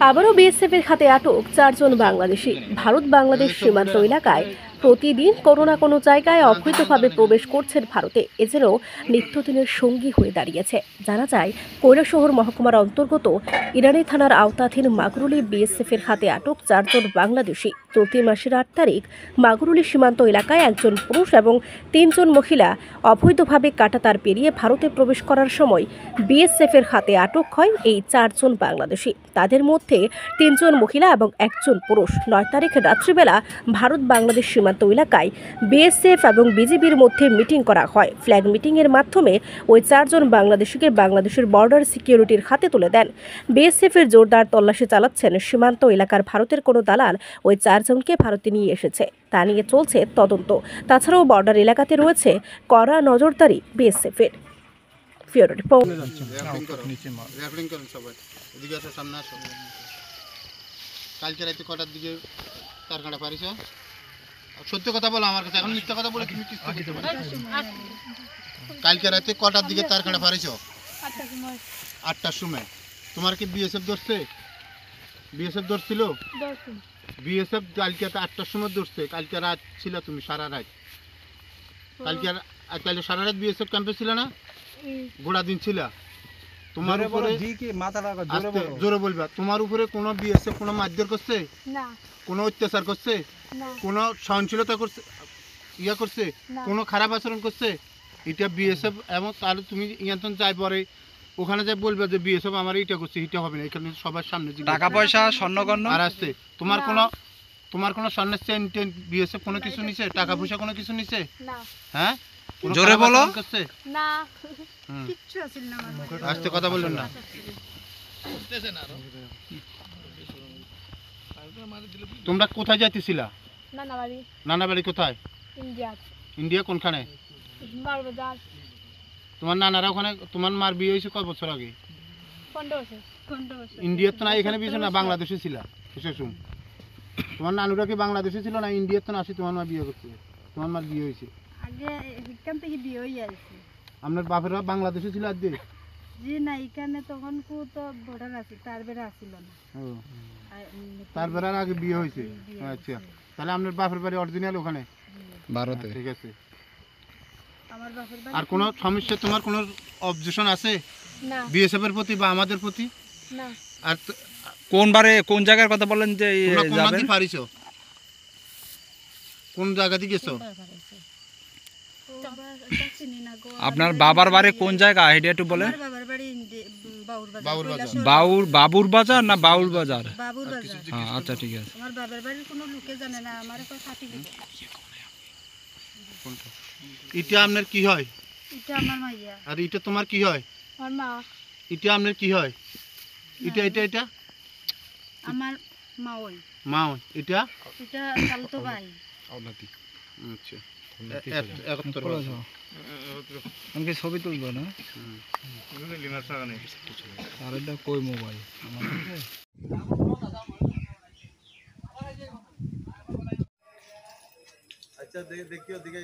আবারও বিএসএফের হাতে আটক 4 জন বাংলাদেশি। ভারত বাংলাদেশ সীমান্ত এলাকায় প্রতিদিন কোনো না কোনো জায়গায় অবৈধভাবে প্রবেশ করছেন ভারতে। এছাড়াও নিত্যদিনের সঙ্গী হয়ে দাঁড়িয়েছে। জানা যায়, কৈলাসহর মহকুমার অন্তর্গত ইরানি থানার আওতাধীন মাগরুলি বিএসএফের হাতে আটক 4 জন বাংলাদেশি। চলতি মাসের 8 তারিখ মাগরুলি সীমান্ত এলাকায় একজন পুরুষ এবং 3 জন মহিলা অবৈধভাবে কাঁটাতার পেরিয়ে ভারতে প্রবেশ করার সময় বিএসএফের হাতে আটক হয় এই 4 জন বাংলাদেশি। তাদের মধ্যে 3 জন মহিলা এবং 1 জন পুরুষ। 9 তারিখ রাত্রিবেলা ভারত বাংলাদেশ সীমান্ত এলাকায় বিএসএফ এবং বিজিবির মধ্যে মিটিং করা হয়। ফ্ল্যাগ মিটিংয়ের মাধ্যমে ওই 4 জন বাংলাদেশিকে বাংলাদেশের বর্ডার সিকিউরিটির হাতে তুলে দেন। বিএসএফের জোরদার তল্লাশি চালাচ্ছেন সীমান্ত এলাকার ভারতের কোনো দালাল ওই 4 জনকে ভারতে নিয়ে এসেছে, তা নিয়ে চলছে তদন্ত। তাছাড়াও বর্ডার এলাকাতে রয়েছে কড়া নজরদারি বিএসএফের। কালকে রাতে কটার দিকে তার কাটা পারিস? সত্য কথা বলো আমার কাছে, এখন মিথ্যা কথা বলে তুমি কিস্তি দিতে পারো। কালকে রাতে কটার দিকে তার কাটা পারিস? 8টার সময়। তোমার কি বিএসএফ ধরছে? বিএসএফ ধরছিল? বিএসএফ কালকে 8টার সময় ধরছে। কালকে রাত ছিল তুমি সারা রাত। কালকে সারা রাত বিএসএফ ক্যাম্পে ছিল না? গোড়া দিন ছিল। তোমার উপরে জোরে বলবা, তোমার উপরে কোনো বিএসএফ কোনো মারধর করছে না? কোনো অত্যাচার করছে? কোনো সহনশীলতা করছে, ইয়া করছে? কোনো খারাপ আচরণ করছে? এটা বিএসএফ। এবং তাহলে তুমি ইয়ান্তন যাই পরে ওখানে যাই বলবে যে বিএসএফ আমার এটা করছে, এটা হবে না। এখানে সবার সামনে টাকা পয়সা স্বর্ণগণ্য আর আসছে। তোমার কোনো স্বর্ণের চেন টেন বিএসএফ কোনো কিছু নিছে? টাকা পয়সা কোনো কিছু নিছে? হ্যাঁ, জোরে বলো। না, কিচ্ছু আছিল না আমার। আস্তে কথা বললেন না। তোমরা কোথায় যাইতেছিলা? নানা বাড়ি কোথায়? ইন্ডিয়া কোনখানে? তোমার নানারা ওখানে? তোমার মার বিয়ে হয়েছে কত বছর আগে? 15 বছর। ইন্ডিয়া তো না, এখানে বিয়ে না, বাংলাদেশে ছিল। তোমার নানুরা কি বাংলাদেশে ছিল না ইন্ডিয়া তো না? আসি তোমার মা বিয়ে করছে, তোমার মার বিয়ে হয়েছে আগে এখান থেকে বিয়ে হয়ে আছে। আপনার বাপেরা বাংলাদেশে ছিল আজ? জি না, এখানে তখন কো তো বর্ডার আছে, তার বেড়া ছিল না। তার বেড়ার আগে বিয়ে হয়েছে। আচ্ছা, তাহলে আপনার বাপের বাড়ি অরিজিনাল ওখানে ভারতে? ঠিক আছে। আমার বাপের বাড়ি। আর কোনো সমস্যা, তোমার কোনো অবজেকশন আছে না বিএসএফ এর প্রতি বা আমাদের প্রতি? না। আর কোন বারে কোন জায়গার কথা বলেন যে যাবেন? পারিছো কোন জায়গা থেকে গেছো? আপনার বাবার বাড়ি কোন জায়গা আইডিয়া একটু বলেন। আমার বাবার বাড়ি বাউর বাজার। বাবুর বাজার না বাউল বাজার? বাবুর বাজার। হ্যাঁ, আচ্ছা ঠিক আছে। আমার বাবার বাড়ির কোনো লোকে জানে না, আমার কই কাটি গেছে। এটা আপনার কি হয়? এটা আমার মাইয়া। আর এটা তোমার কি হয়? আমার মা। এটা আপনার কি হয়? এটা এটা এটা আমার মা। ওই মা। এটা এটা চালতো ভাই। আচ্ছা, 71 বছর। আমাকে ছবি তুলবো না? আর এটা কই মোবাইল আচ্ছা, দেখিও দিকে